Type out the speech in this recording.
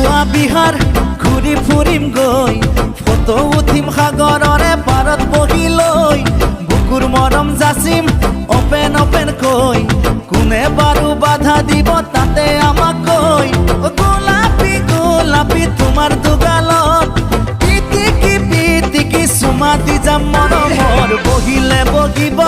গোৱা বিহাৰ ঘূৰি ফুৰিম গৈ ফটো উঠিম সাগৰৰে পাৰত বহি লৈ বুকুৰ মৰম যাচিম অপেন অপেন কৈ কোনে বাৰু বাধা দিব তাতে আমাক কৈ গোলাপী গোলাপী তোমাৰ দুগালত পিটিকি পিটিকি চুমা দি যাম মৰমৰ বহিলে বহিব